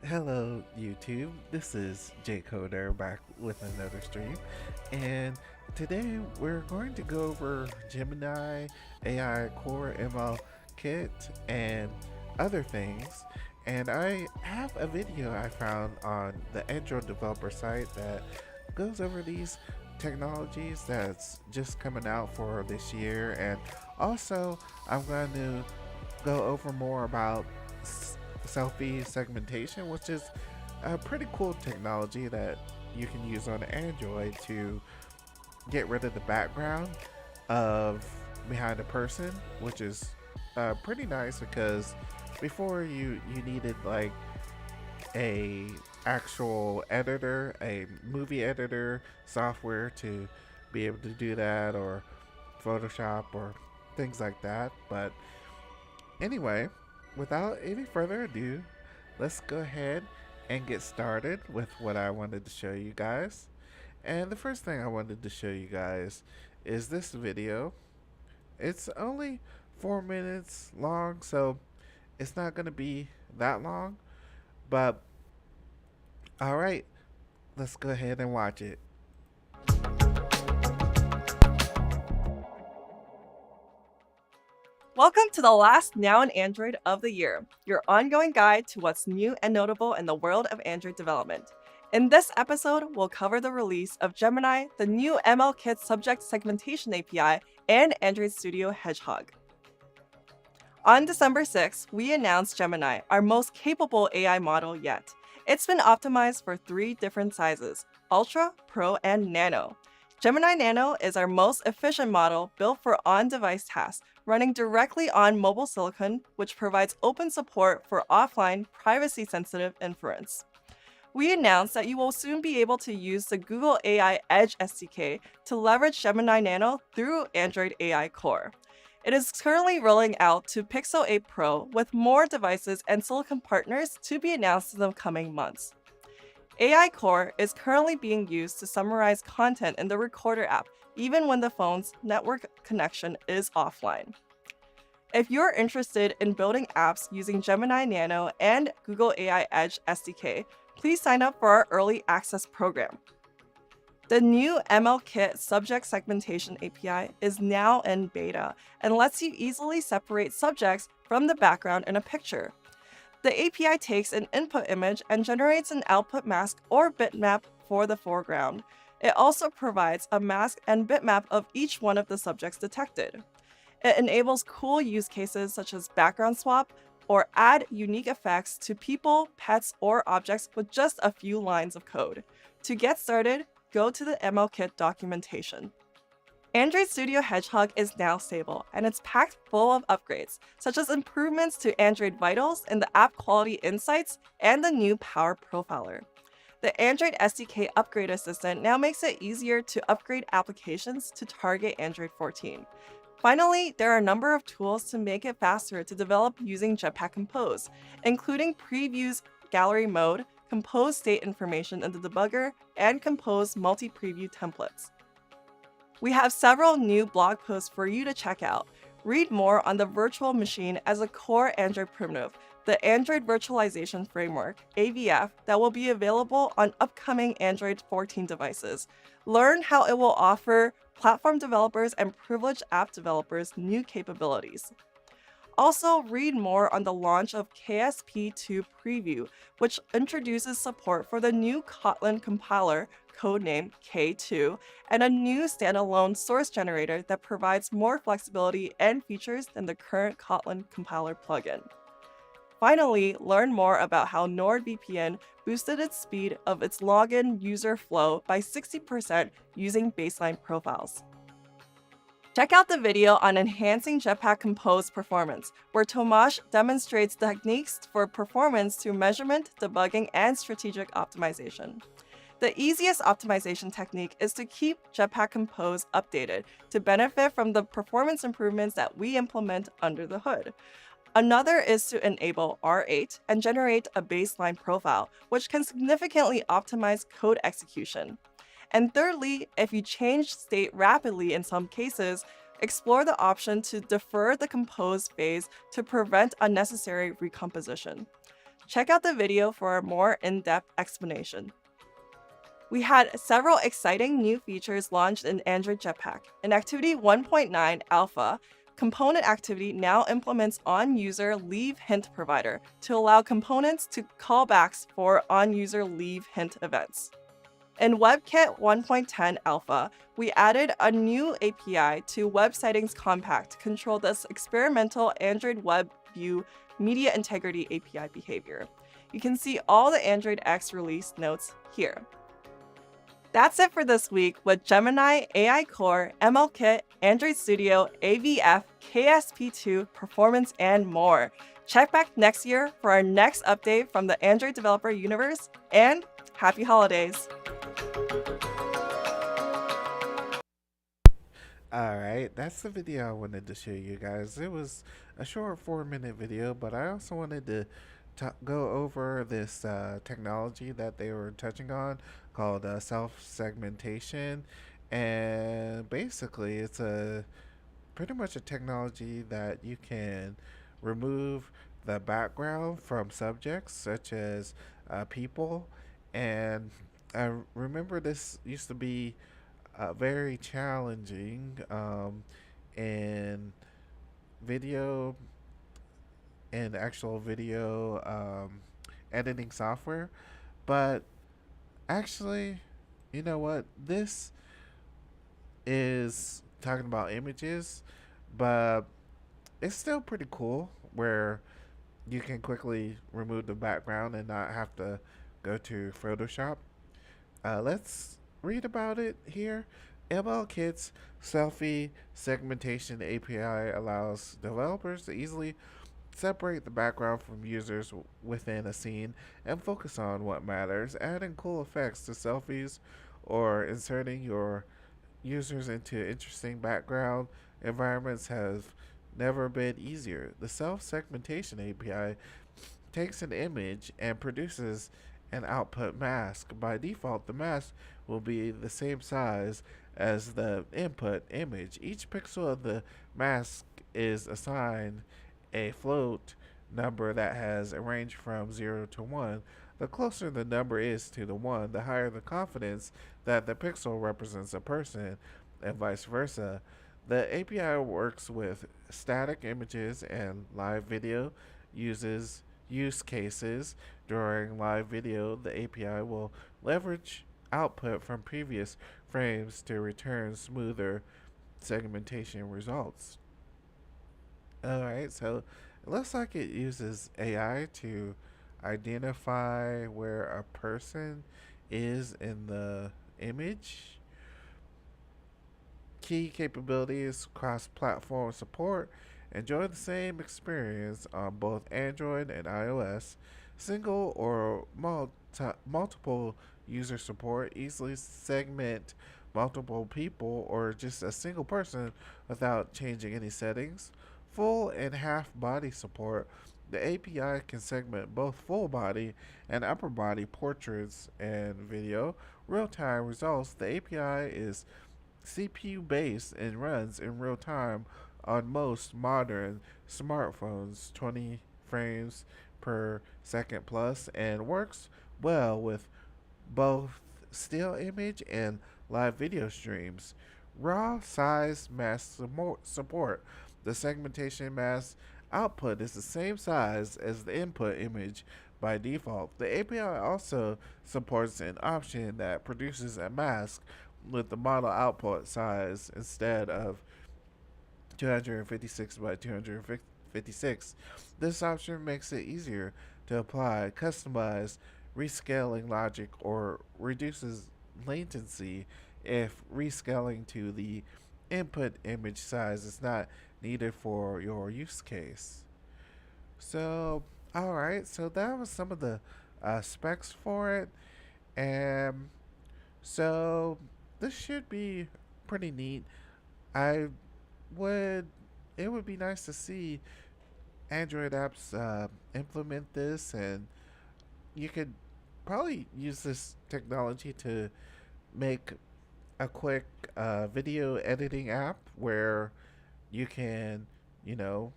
Hello, YouTube. This is J Coder back with another stream, and today we're going to go over Gemini, AI Core ML Kit, and other things. And I have a video I found on the Android developer site that goes over these technologies that's just coming out for this year, and also I'm going to go over more about selfie segmentation, which is a pretty cool technology that you can use on Android to get rid of the background of behind a person, which is pretty nice because before you needed like a actual editor, a movie editor software to be able to do that, or Photoshop or things like that. But anyway, without any further ado, let's go ahead and get started with what I wanted to show you guys. And the first thing I wanted to show you guys is this video. It's only 4 minutes long, so it's not going to be that long. But alright, let's go ahead and watch it. Welcome to the last Now in Android of the year, your ongoing guide to what's new and notable in the world of Android development. In this episode, we'll cover the release of Gemini, the new ML Kit subject segmentation API, and Android Studio Hedgehog. On December 6th, we announced Gemini, our most capable AI model yet. It's been optimized for 3 different sizes: Ultra, Pro, and Nano. Gemini Nano is our most efficient model built for on-device tasks, running directly on mobile silicon, which provides open support for offline, privacy-sensitive inference. We announced that you will soon be able to use the Google AI Edge SDK to leverage Gemini Nano through Android AICore. It is currently rolling out to Pixel 8 Pro, with more devices and silicon partners to be announced in the coming months. AICore is currently being used to summarize content in the Recorder app, even when the phone's network connection is offline. If you're interested in building apps using Gemini Nano and Google AI Edge SDK, please sign up for our early access program. The new ML Kit subject segmentation API is now in beta and lets you easily separate subjects from the background in a picture. The API takes an input image and generates an output mask or bitmap for the foreground. It also provides a mask and bitmap of each one of the subjects detected. It enables cool use cases such as background swap or add unique effects to people, pets, or objects with just a few lines of code. To get started, go to the MLKit documentation. Android Studio Hedgehog is now stable, and it's packed full of upgrades, such as improvements to Android Vitals in the App Quality Insights and the new Power Profiler. The Android SDK Upgrade Assistant now makes it easier to upgrade applications to target Android 14. Finally, there are a number of tools to make it faster to develop using Jetpack Compose, including Previews Gallery Mode, Compose State Information in the debugger, and Compose Multi-Preview Templates. We have several new blog posts for you to check out. Read more on the virtual machine as a core Android primitive, the Android Virtualization Framework, AVF, that will be available on upcoming Android 14 devices. Learn how it will offer platform developers and privileged app developers new capabilities. Also, read more on the launch of KSP2 Preview, which introduces support for the new Kotlin compiler, codenamed K2, and a new standalone source generator that provides more flexibility and features than the current Kotlin compiler plugin. Finally, learn more about how NordVPN boosted its speed of its login user flow by 60% using baseline profiles. Check out the video on enhancing Jetpack Compose performance, where Tomasz demonstrates techniques for performance through measurement, debugging, and strategic optimization. The easiest optimization technique is to keep Jetpack Compose updated to benefit from the performance improvements that we implement under the hood. Another is to enable R8 and generate a baseline profile, which can significantly optimize code execution. And thirdly, if you change state rapidly in some cases, explore the option to defer the compose phase to prevent unnecessary recomposition. Check out the video for a more in-depth explanation. We had several exciting new features launched in Android Jetpack. In Activity 1.9 Alpha, Component Activity now implements on-user leave hint provider to allow components to callbacks for on-user leave hint events. In WebKit 1.10 Alpha, we added a new API to Web Settings Compact to control this experimental Android Web View Media Integrity API behavior. You can see all the Android X release notes here. That's it for this week with Gemini, AICore, MLKit, Android Studio, AVF, KSP2, Performance, and more. Check back next year for our next update from the Android developer universe, and happy holidays! Alright, that's the video I wanted to show you guys. It was a short 4-minute video, but I also wanted to go over this technology that they were touching on called self-segmentation. And basically, it's pretty much a technology that you can remove the background from subjects such as people. And I remember this used to be very challenging in video and actual video editing software. But actually, you know what? This is talking about images, but it's still pretty cool where you can quickly remove the background and not have to go to Photoshop. Let's read about it here. MLKit's selfie segmentation API allows developers to easily separate the background from users within a scene and focus on what matters. Adding cool effects to selfies or inserting your users into interesting background environments have never been easier. The self-segmentation API takes an image and produces an output mask. By default, the mask will be the same size as the input image. Each pixel of the mask is assigned a float number that has a range from 0 to 1. The closer the number is to the 1, the higher the confidence that the pixel represents a person, and vice versa. The API works with static images and live video use cases. During live video, the API will leverage output from previous frames to return smoother segmentation results. Alright, so it looks like it uses AI to identify where a person is in the image. Key capabilities: cross-platform support. Enjoy the same experience on both Android and iOS. Single or multiple user support. Easily segment multiple people or just a single person without changing any settings. Full and half body support. The API can segment both full body and upper body portraits and video. Real-time results. The API is CPU based and runs in real time on most modern smartphones, 20 frames per second plus, and works well with both still image and live video streams. Raw size mask support. The segmentation mask output is the same size as the input image by default. The API also supports an option that produces a mask with the model output size instead of 256 by 256. This option makes it easier to apply customized rescaling logic or reduces latency if rescaling to the input image size is not needed for your use case. So, alright, so that was some of the specs for it. And so this should be pretty neat. I would it would be nice to see Android apps implement this, and you could probably use this technology to make a quick video editing app where you can, you know,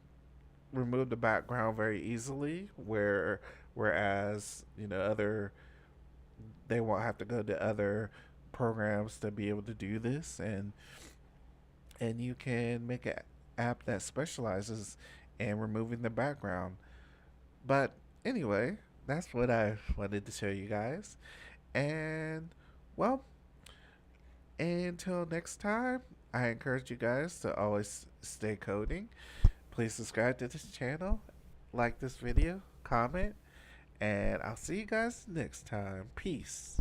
remove the background very easily, whereas other they won't have to go to other programs to be able to do this, and you can make an app that specializes in removing the background. But anyway, that's what I wanted to show you guys. And well, until next time, I encourage you guys to always stay coding. Please subscribe to this channel, like this video, comment, and I'll see you guys next time. Peace.